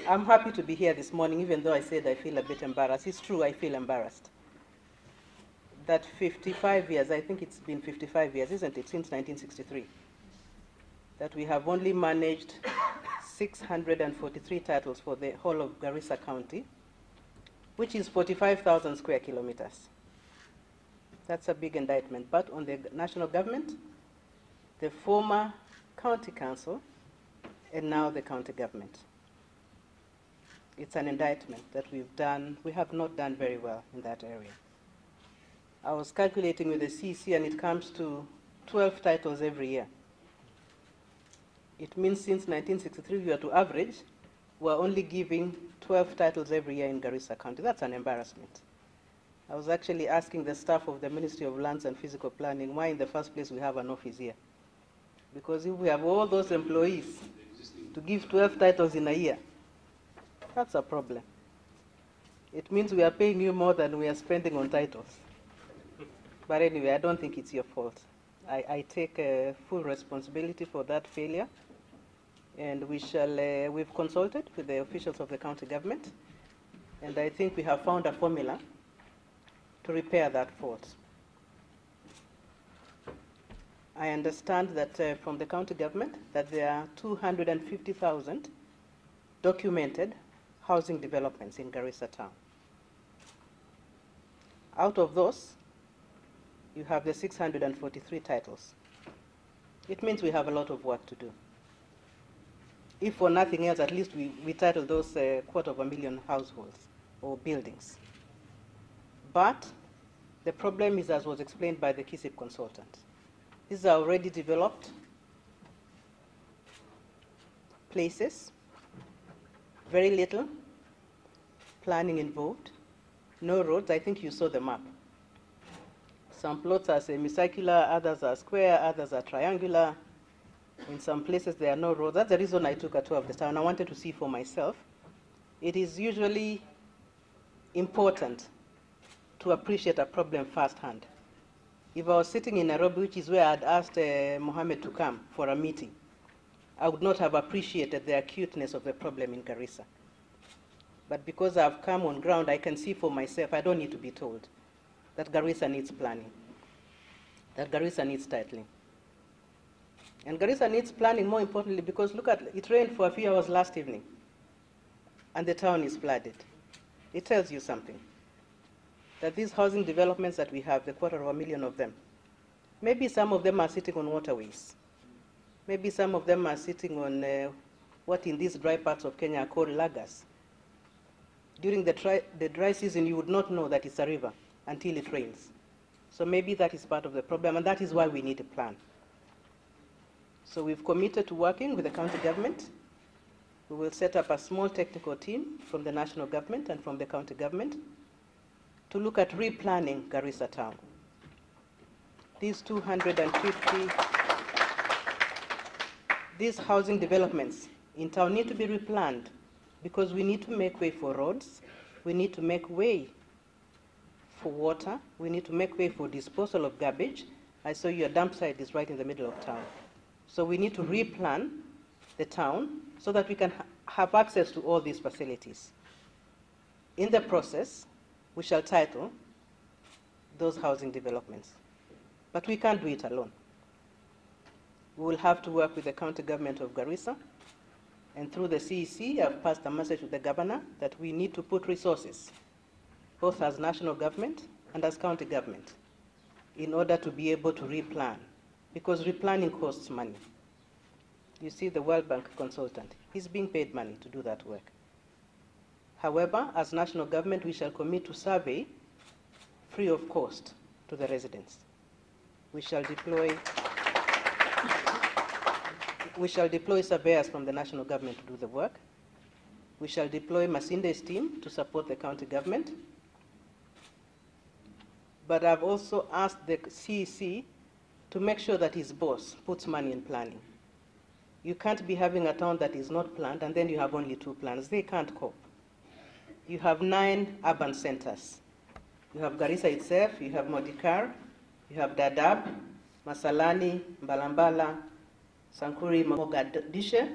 I'm happy to be here this morning, even though I said I feel a bit embarrassed. It's true, I feel embarrassed. That 55 years, I think it's been 55 years, isn't it, since 1963, that we have only managed 643 titles for the whole of Garissa County, which is 45,000 square kilometers. That's a big indictment. But on the national government, the former county council, and now the county government. It's an indictment that we have not done very well in that area. I was calculating with the CEC, and it comes to 12 titles every year. It means since 1963, we are to average, we're only giving 12 titles every year in Garissa County. That's an embarrassment. I was actually asking the staff of the Ministry of Lands and Physical Planning why in the first place we have an office here. Because if we have all those employees to give 12 titles in a year, that's a problem. It means we are paying you more than we are spending on titles. But anyway, I don't think it's your fault. I take full responsibility for that failure. And we've consulted with the officials of the county government. And I think we have found a formula to repair that fault. I understand that from the county government that there are 250,000 documented housing developments in Garissa town. Out of those, you have the 643 titles. It means we have a lot of work to do. If for nothing else, at least we title those 250,000 households or buildings. But the problem is, as was explained by the KISIP consultant, these are already developed places, very little planning involved, no roads. I think you saw the map. Some plots are semicircular, others are square, others are triangular. In some places there are no roads. That's the reason I took a tour of the town. I wanted to see for myself. It is usually important to appreciate a problem firsthand. If I was sitting in Nairobi, which is where I'd asked Mohammed to come for a meeting, I would not have appreciated the acuteness of the problem in Garissa. But because I've come on ground, I can see for myself, I don't need to be told, that Garissa needs planning, that Garissa needs titling. And Garissa needs planning, more importantly, because look at, it rained for a few hours last evening, and the town is flooded. It tells you something, that these housing developments that we have, the 250,000 of them, maybe some of them are sitting on waterways. Maybe some of them are sitting on what in these dry parts of Kenya are called lagas. During the dry season, you would not know that it's a river until it rains. So maybe that is part of the problem, and that is why we need a plan. So we've committed to working with the county government. We will set up a small technical team from the national government and from the county government to look at replanning Garissa town. These 250, these housing developments in town need to be replanned because we need to make way for roads, we need to make way for water, we need to make way for disposal of garbage. I saw your dump site is right in the middle of town. So we need to replan the town so that we can have access to all these facilities. In the process, we shall title those housing developments. But we can't do it alone. We will have to work with the county government of Garissa, and through the CEC, I've passed a message to the governor that we need to put resources, both as national government and as county government, in order to be able to replan, because replanning costs money. You see the World Bank consultant, he's being paid money to do that work. However, as national government, we shall commit to survey free of cost to the residents. We shall deploy surveyors from the national government to do the work. We shall deploy Masinde's team to support the county government. But I've also asked the CEC to make sure that his boss puts money in planning. You can't be having a town that is not planned and then you have only 2 plans. They can't cope. You have 9 urban centers. You have Garissa itself, you have Modikar, you have Dadaab, Masalani, Mbalambala, Sankuri, Mogadishe,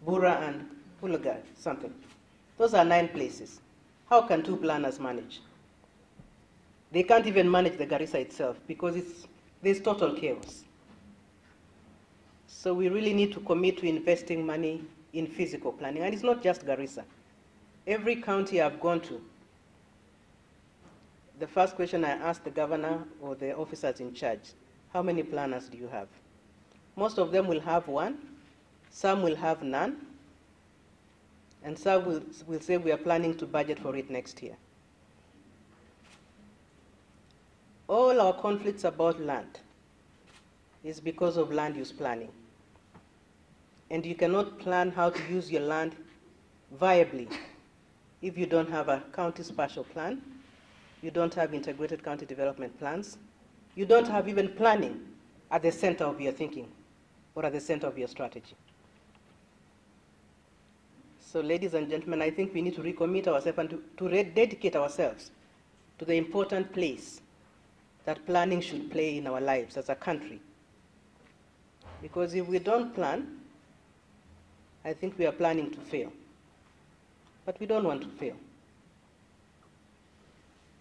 Bura, and Hulaga, something. Those are 9 places. How can 2 planners manage? They can't even manage the Garissa itself because there's total chaos. So we really need to commit to investing money in physical planning. And it's not just Garissa. Every county I've gone to, the first question I ask the governor or the officers in charge, how many planners do you have? Most of them will have 1, some will have none, and some will say we are planning to budget for it next year. All our conflicts about land is because of land use planning. And you cannot plan how to use your land viably if you don't have a county spatial plan, you don't have integrated county development plans, you don't have even planning at the center of your thinking or at the center of your strategy. So ladies and gentlemen, I think we need to recommit ourselves and to dedicate ourselves to the important place that planning should play in our lives as a country. Because if we don't plan, I think we are planning to fail. But we don't want to fail.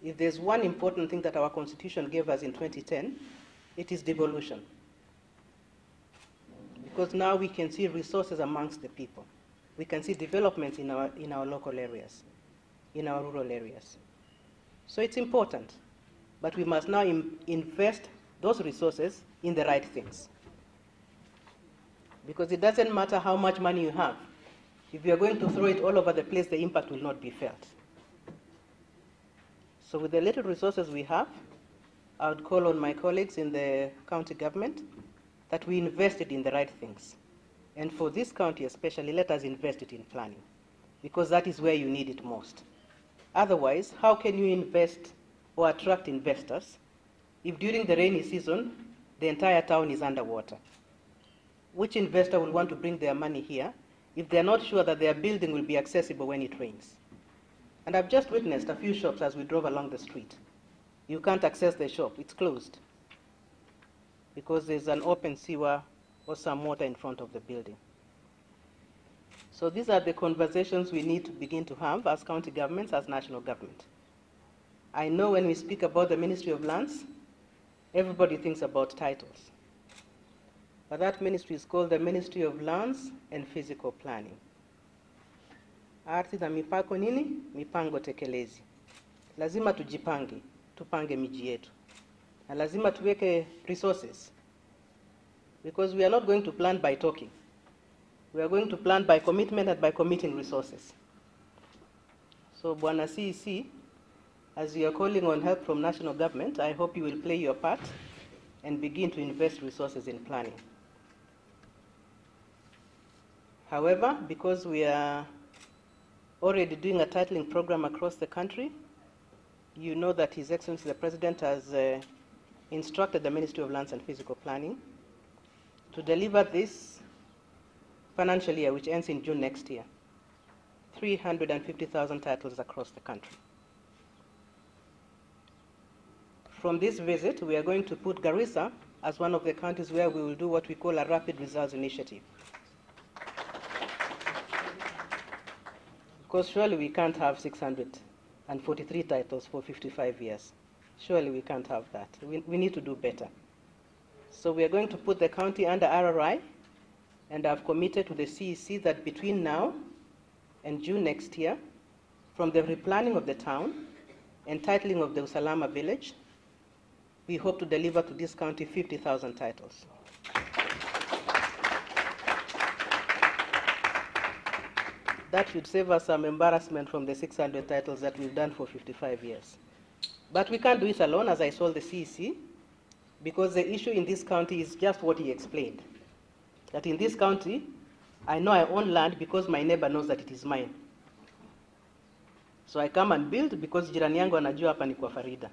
If there's one important thing that our Constitution gave us in 2010, it is devolution. Because now we can see resources amongst the people. We can see developments in our local areas, in our rural areas. So it's important, but we must now invest those resources in the right things. Because it doesn't matter how much money you have. If you're going to throw it all over the place, the impact will not be felt. So with the little resources we have, I would call on my colleagues in the county government that we invest it in the right things. And for this county especially, let us invest it in planning, because that is where you need it most. Otherwise, how can you invest or attract investors if during the rainy season, the entire town is underwater? Which investor will want to bring their money here if they're not sure that their building will be accessible when it rains? And I've just witnessed a few shops as we drove along the street. You can't access the shop, it's closed, because there's an open sewer or some water in front of the building. So these are the conversations we need to begin to have as county governments, as national government. I know when we speak about the Ministry of Lands, everybody thinks about titles. But that ministry is called the Ministry of Lands and Physical Planning. Ardhi na mipako nini? Mipango tekelezi. Lazima tujipange, tupange miji yetu. Na lazima tuweke resources. Because we are not going to plan by talking. We are going to plan by commitment and by committing resources. So, Bwana CEC, as you are calling on help from national government, I hope you will play your part and begin to invest resources in planning. However, because we are already doing a titling program across the country, you know that His Excellency the President has instructed the Ministry of Lands and Physical Planning to deliver this financial year, which ends in June next year, 350,000 titles across the country. From this visit, we are going to put Garissa as one of the counties where we will do what we call a rapid results initiative. Because surely we can't have 643 titles for 55 years. Surely we can't have that. We need to do better. So we are going to put the county under RRI, and I've committed to the CEC that between now and June next year, from the replanning of the town and titling of the Usalama village, we hope to deliver to this county 50,000 titles. That should save us some embarrassment from the 600 titles that we've done for 55 years. But we can't do it alone, as I told the CEC, because the issue in this county is just what he explained. That in this county, I know I own land because my neighbor knows that it is mine. So I come and build because jirani yangu anajua hapa ni kwa Farida.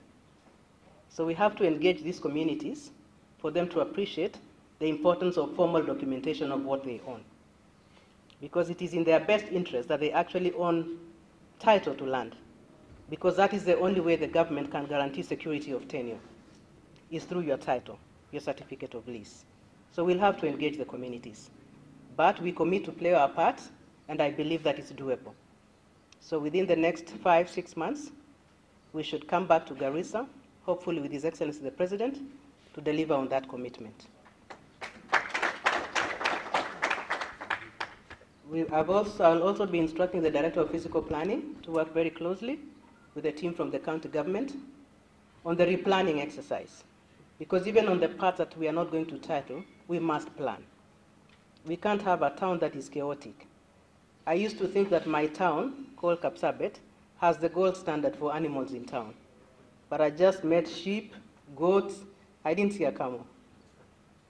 So we have to engage these communities for them to appreciate the importance of formal documentation of what they own. Because it is in their best interest that they actually own title to land. Because that is the only way the government can guarantee security of tenure, is through your title, your certificate of lease. So we'll have to engage the communities. But we commit to play our part, and I believe that it's doable. So within the next 5-6 months, we should come back to Garissa, hopefully with His Excellency the President, to deliver on that commitment. I'll also be instructing the Director of Physical Planning to work very closely with a team from the county government on the replanning exercise. Because even on the parts that we are not going to title, we must plan. We can't have a town that is chaotic. I used to think that my town, called Kapsabet, has the gold standard for animals in town. But I just met sheep, goats, I didn't see a camel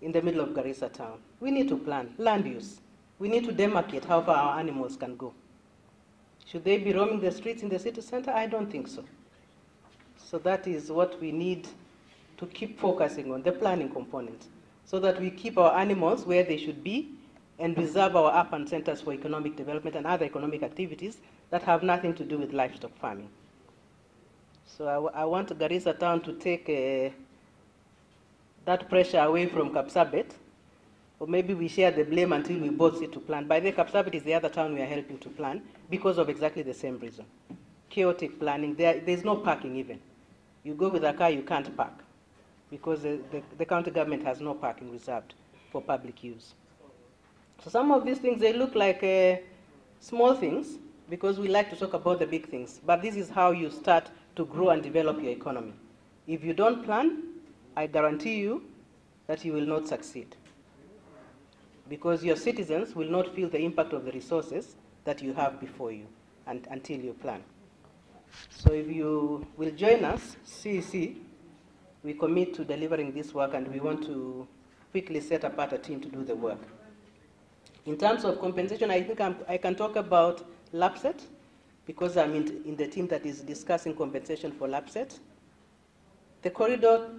in the middle of Garissa town. We need to plan land use. We need to demarcate how far our animals can go. Should they be roaming the streets in the city center? I don't think so. So that is what we need to keep focusing on, the planning component, so that we keep our animals where they should be and reserve our urban centers for economic development and other economic activities that have nothing to do with livestock farming. So I want Garissa town to take that pressure away from Kapsabet, or maybe we share the blame until we both sit to plan. By the way, Kapsabet is the other town we are helping to plan because of exactly the same reason. Chaotic planning, there's no parking even. You go with a car, you can't park because the county government has no parking reserved for public use. So some of these things, they look like small things because we like to talk about the big things, but this is how you start to grow and develop your economy. If you don't plan, I guarantee you that you will not succeed, because your citizens will not feel the impact of the resources that you have before you until you plan. So if you will join us, CEC, we commit to delivering this work, and we want to quickly set apart a team to do the work. In terms of compensation, I think I can talk about LAPSSET, because I'm in the team that is discussing compensation for LAPSSET. The corridor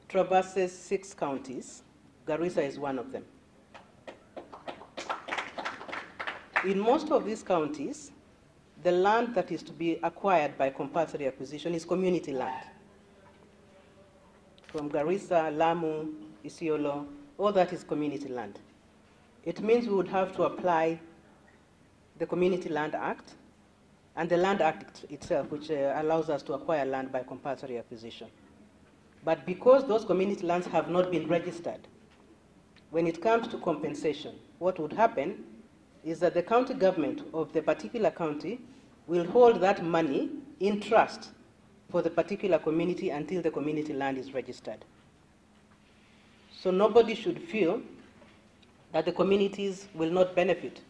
traverses 6 counties. Garissa is one of them. In most of these counties, the land that is to be acquired by compulsory acquisition is community land. From Garissa, Lamu, Isiolo, all that is community land. It means we would have to apply the Community Land Act and the Land Act itself, which allows us to acquire land by compulsory acquisition. But because those community lands have not been registered, when it comes to compensation, what would happen is that the county government of the particular county will hold that money in trust for the particular community until the community land is registered. So nobody should feel that the communities will not benefit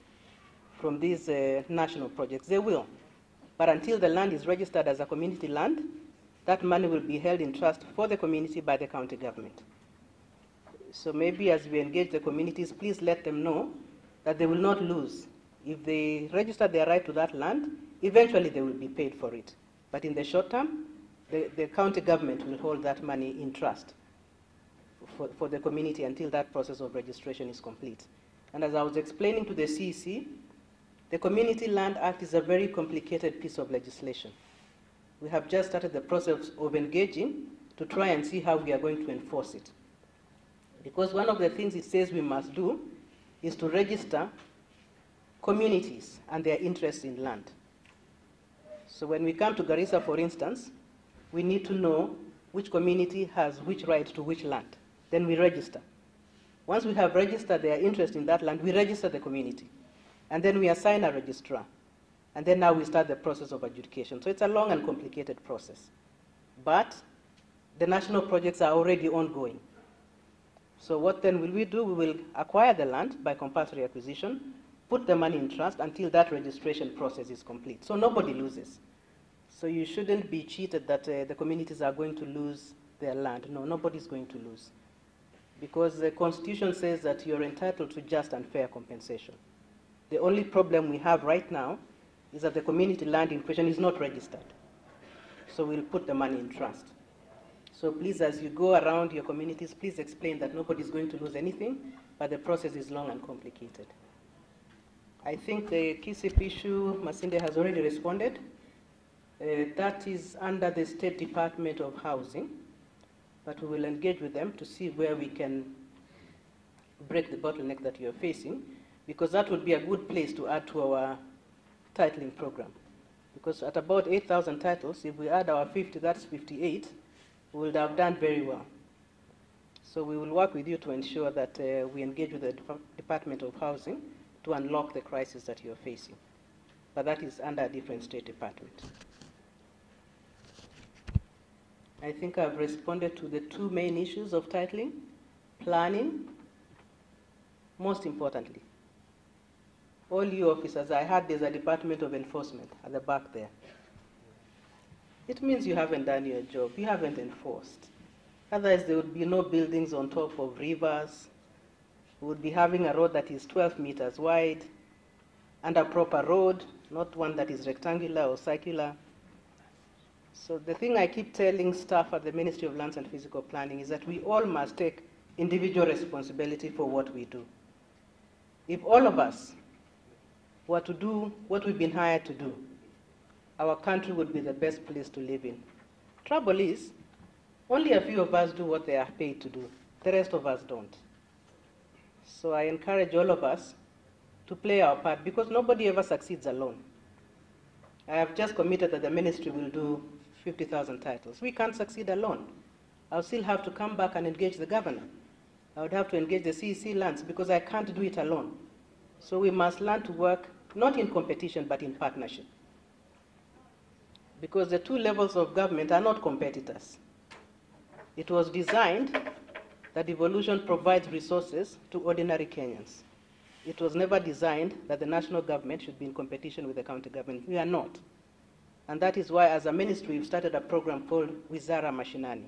from these national projects. They will. But until the land is registered as a community land, that money will be held in trust for the community by the county government. So maybe as we engage the communities, please let them know that they will not lose. If they register their right to that land, eventually they will be paid for it. But in the short term, the county government will hold that money in trust for the community until that process of registration is complete. And as I was explaining to the CEC, the Community Land Act is a very complicated piece of legislation. We have just started the process of engaging to try and see how we are going to enforce it. Because one of the things it says we must do is to register communities and their interest in land. So when we come to Garissa, for instance, we need to know which community has which right to which land. Then we register. Once we have registered their interest in that land, we register the community. And then we assign a registrar. And then now we start the process of adjudication. So it's a long and complicated process. But the national projects are already ongoing. So what then will we do? We will acquire the land by compulsory acquisition, put the money in trust until that registration process is complete. So nobody loses. So you shouldn't be cheated that the communities are going to lose their land. No, nobody's going to lose. Because the Constitution says that you're entitled to just and fair compensation. The only problem we have right now is that the community land in question is not registered. So we'll put the money in trust. So please, as you go around your communities, please explain that nobody's going to lose anything, but the process is long and complicated. I think the KISIP issue, Masinde has already responded. That is under the State Department of Housing, but we will engage with them to see where we can break the bottleneck that you're facing, because that would be a good place to add to our titling program. Because at about 8,000 titles, if we add our 50, that's 58, we would have done very well. So we will work with you to ensure that we engage with the Department of Housing to unlock the crisis that you're facing. But that is under a different state department. I think I've responded to the two main issues of titling, planning, most importantly. All you officers, I heard there's a Department of Enforcement at the back there. It means you haven't done your job, you haven't enforced. Otherwise there would be no buildings on top of rivers. We would be having a road that is 12 meters wide, and a proper road, not one that is rectangular or circular. So the thing I keep telling staff at the Ministry of Lands and Physical Planning is that we all must take individual responsibility for what we do. If all of us were to do what we've been hired to do, our country would be the best place to live in. Trouble is, only a few of us do what they are paid to do. The rest of us don't. So I encourage all of us to play our part, because nobody ever succeeds alone. I have just committed that the ministry will do 50,000 titles. We can't succeed alone. I'll still have to come back and engage the governor. I would have to engage the CEC lands, because I can't do it alone. So we must learn to work not in competition, but in partnership. Because the two levels of government are not competitors. It was designed that devolution provides resources to ordinary Kenyans. It was never designed that the national government should be in competition with the county government. We are not. And that is why, as a ministry, we've started a program called Wizara Mashinani.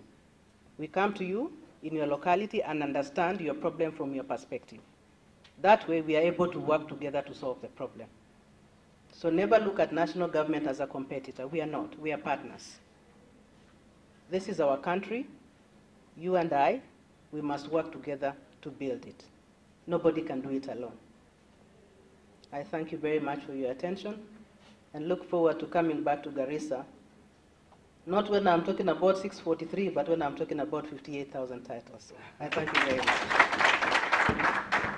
We come to you in your locality and understand your problem from your perspective. That way, we are able to work together to solve the problem. So never look at national government as a competitor. We are not. We are partners. This is our country. You and I, we must work together to build it. Nobody can do it alone. I thank you very much for your attention and look forward to coming back to Garissa, not when I'm talking about 643, but when I'm talking about 58,000 titles. I thank you very much.